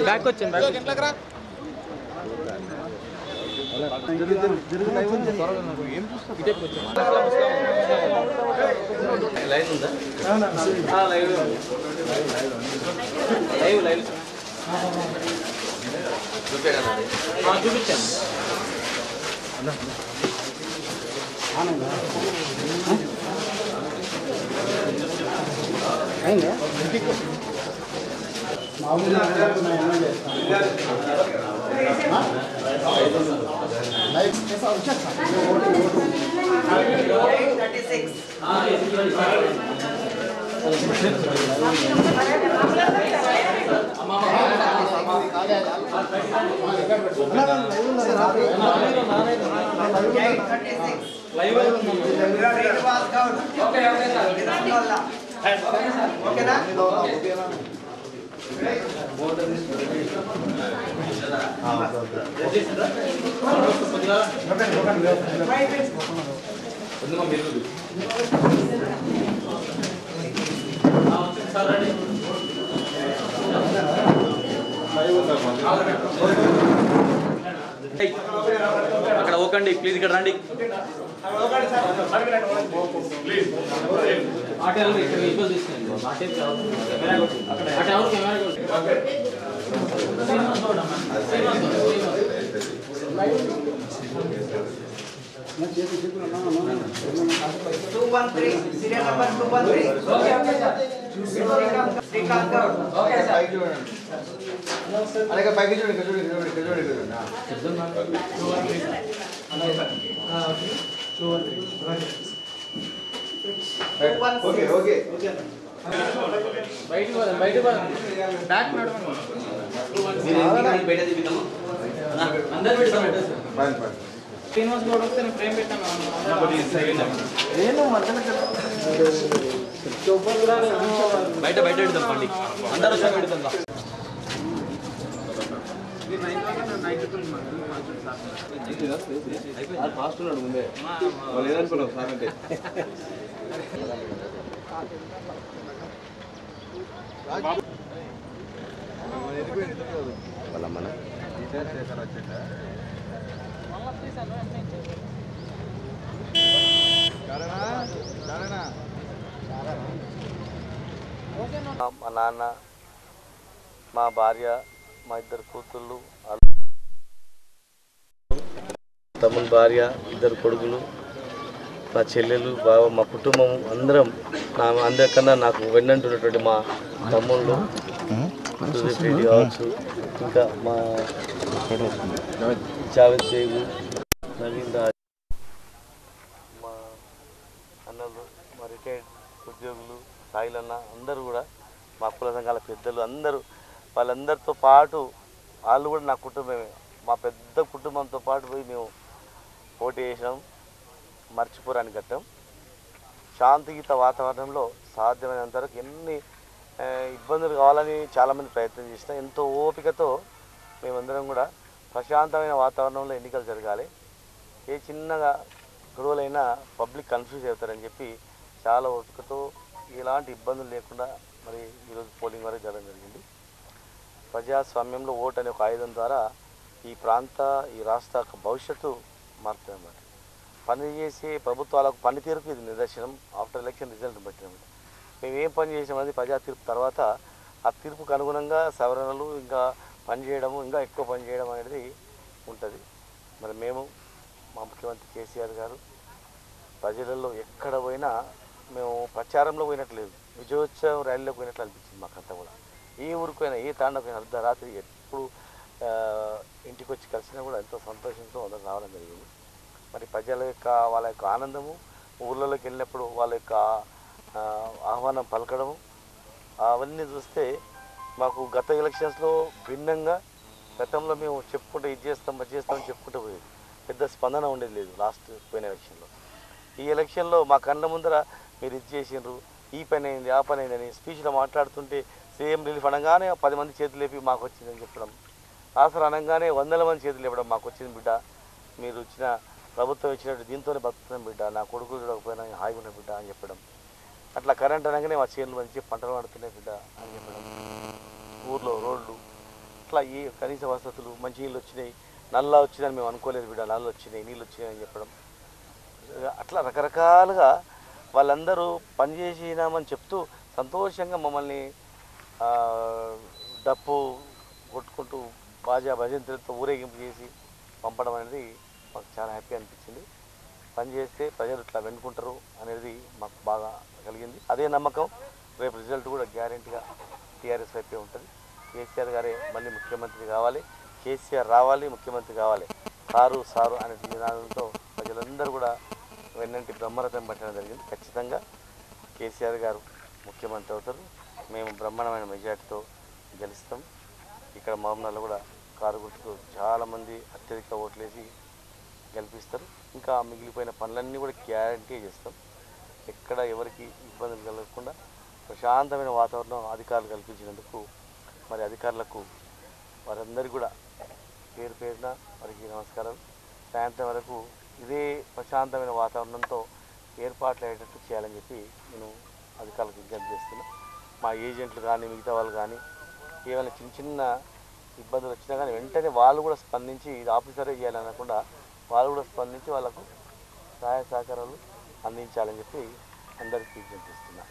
Back వచ్చింది live ఉందా? Live live live చూపించాను. అక్కడ ఓకండి ప్లీజ్, ఇక్కడ రండి. పైకి చూడండి బయట బ్యాక్ శ్రీనివాస్ గౌడ్ వస్తే నేను ఫ్రేమ్ పెట్టాను. బయట బయట పెడతాం పండి, అందరూ వచ్చి పెడతాం. ఫాస్ట్ ఉన్నాడు ముందే, వాళ్ళు ఏదనుకున్నావు సార్ అంటే వాళ్ళమ్మన మా నాన్న, మా భార్య, మా ఇద్దరు కూతుళ్ళు, తమ్ముని భార్య, ఇద్దరు కొడుకులు, నా చెల్లెలు, బావ, మా కుటుంబం అందరం, అందరికన్నా నాకు వెన్నంటున్నటువంటి మా తమ్ముళ్ళు సుదీప్ రెడ్డి కావచ్చు, ఇంకా మా జావేద్ బేగు, నవీన్ రాజ్, మా అన్నలు, మా రిటైర్డ్ ఉద్యోగులు, సాయిలన్న, అందరూ కూడా మా కుల సంఘాల పెద్దలు అందరూ, వాళ్ళందరితో పాటు వాళ్ళు కూడా నా కుటుంబమే. మా పెద్ద కుటుంబంతో పాటు పోయి మేము పోటీ చేసినాం. మర్చిపోరాని ఘట్టం. శాంతియుత వాతావరణంలో సాధ్యమైనంత వరకు ఎన్ని ఇబ్బందులు కావాలని చాలామంది ప్రయత్నం చేసినా ఎంతో ఓపికతో మేమందరం కూడా ప్రశాంతమైన వాతావరణంలో ఎన్నికలు జరగాలి, ఏ చిన్నగా గొడవలైనా పబ్లిక్ కన్ఫ్యూజ్ అవుతారని చెప్పి చాలా ఓపికతో ఎలాంటి ఇబ్బందులు లేకుండా మరి ఈరోజు పోలింగ్ వరకు జరగడం జరిగింది. ప్రజాస్వామ్యంలో ఓటు అనే ఒక ఆయుధం ద్వారా ఈ ప్రాంత, ఈ రాష్ట్ర భవిష్యత్తు మారుతుంది అన్నమాట. పనిచేసే ప్రభుత్వాలకు పనితీరుకు ఇది నిదర్శనం. ఆఫ్టర్ ఎలక్షన్ రిజల్ట్ బట్టి మేము ఏం పని చేసామనేది ప్రజా తీర్పు తర్వాత ఆ తీర్పుకు అనుగుణంగా సవరణలు, ఇంకా పనిచేయడము, ఇంకా ఎక్కువ పనిచేయడం అనేది ఉంటుంది. మరి మేము మా ముఖ్యమంత్రి కేసీఆర్ గారు ప్రజలలో ఎక్కడ పోయినా మేము ప్రచారంలో పోయినట్లేదు, విజయోత్సవం ర్యాలీలో పోయినట్లు అనిపించింది మాకంతా కూడా. ఏ ఊరికైనా, ఏ తాండకైనా అర్ధరాత్రి ఎప్పుడు ఇంటికి వచ్చి కలిసినా కూడా ఎంతో సంతోషంతో అందరూ రావడం జరిగింది. మరి ప్రజల యొక్క వాళ్ళ యొక్క ఆనందము, ఊళ్ళలోకి వెళ్ళినప్పుడు వాళ్ళ యొక్క ఆహ్వానం పలకడము, అవన్నీ చూస్తే మాకు గత ఎలక్షన్స్లో భిన్నంగా, గతంలో మేము చెప్పుకుంటూ ఇది చేస్తాం అది చేస్తామని చెప్పుకుంటూ పోయేది, పెద్ద స్పందన ఉండేది లేదు లాస్ట్ పోయిన ఎలక్షన్లో. ఈ ఎలక్షన్లో మా కళ్ళ ముందర మీరు ఇది చేసిండ్రు, ఈ పని అయింది, ఆ పని అయిందని స్పీచ్లో మాట్లాడుతుంటే సీఎం రిలీఫ్ అనగానే 10 మంది చేతులు లేపి మాకు వచ్చిందని చెప్పడం, ఆసరా అనగానే 100 మంది చేతులు లేపడం, మాకు వచ్చింది బిడ్డ, మీరు ఇచ్చిన ప్రభుత్వం ఇచ్చినట్టు దీంతోనే బతుకుతున్నాం బిడ్డ, నా కొడుకులు చూడకపోయినా హాయిగా ఉన్న బిడ్డ అని చెప్పడం. అట్లా కరెంట్ అనగానే మా చేనులు మంచి పంటలు పడుతున్నాయి బిడ్డ అని చెప్పడం. ఊర్లో రోడ్లు, అట్లా ఈ కనీస వసతులు మంచినీళ్ళు వచ్చినాయి, నల్లా వచ్చిందని మేము అనుకోలేదు బిడ్డ, నల్లు వచ్చినాయి, నీళ్ళు వచ్చినాయి అని చెప్పడం, అట్లా రకరకాలుగా వాళ్ళందరూ పనిచేసినామని చెప్తూ సంతోషంగా మమ్మల్ని డప్పు కొట్టుకుంటూ బాజా భజంతులతో ఊరేగింపు చేసి పంపడం అనేది మాకు చాలా హ్యాపీ అనిపించింది. పని చేస్తే ప్రజలు ఇట్లా వెనుకుంటారు అనేది మాకు బాగా కలిగింది. అదే నమ్మకం రేపు రిజల్ట్ కూడా గ్యారెంటీగా టీఆర్ఎస్ వైపే ఉంటుంది. కేసీఆర్ గారే మళ్ళీ ముఖ్యమంత్రి కావాలి, కేసీఆర్ రావాలి, ముఖ్యమంత్రి కావాలి, సారు అనే నినాదంతో ప్రజలందరూ కూడా వెన్నంటి బ్రహ్మరథం పట్టడం జరిగింది. ఖచ్చితంగా కేసీఆర్ గారు ముఖ్యమంత్రి అవుతారు. మేము బ్రహ్మాండమైన మెజార్టీతో గెలుస్తాం. ఇక్కడ మహబూబ్నగర్లో కూడా కారు గుర్తుకు చాలామంది అత్యధిక ఓట్లేసి గెలిపిస్తారు. ఇంకా మిగిలిపోయిన పనులన్నీ కూడా గ్యారంటీ చేస్తాం. ఎక్కడ ఎవరికి ఇబ్బందులు కలగకుండా ప్రశాంతమైన వాతావరణం అధికారులు కల్పించినందుకు మరి అధికారులకు వారందరికీ కూడా పేరు పేరున వారికి నమస్కారం. సాయంత్రం వరకు ఇదే ప్రశాంతమైన వాతావరణంతో ఏర్పాట్లు అయ్యేటట్టు చేయాలని చెప్పి నేను అధికారులకు విజ్ఞప్తి చేస్తున్నా. మా ఏజెంట్లు కానీ మిగతా వాళ్ళు కానీ ఏమైనా చిన్న చిన్న ఇబ్బందులు వచ్చినా కానీ వెంటనే వాళ్ళు కూడా స్పందించి ఇది ఆఫీసరే చేయాలనకుండా వాళ్ళు కూడా స్పందించి వాళ్ళకు సహాయ సహకారాలు అందించాలని చెప్పి అందరికీ విజ్ఞప్తి చేస్తున్నా.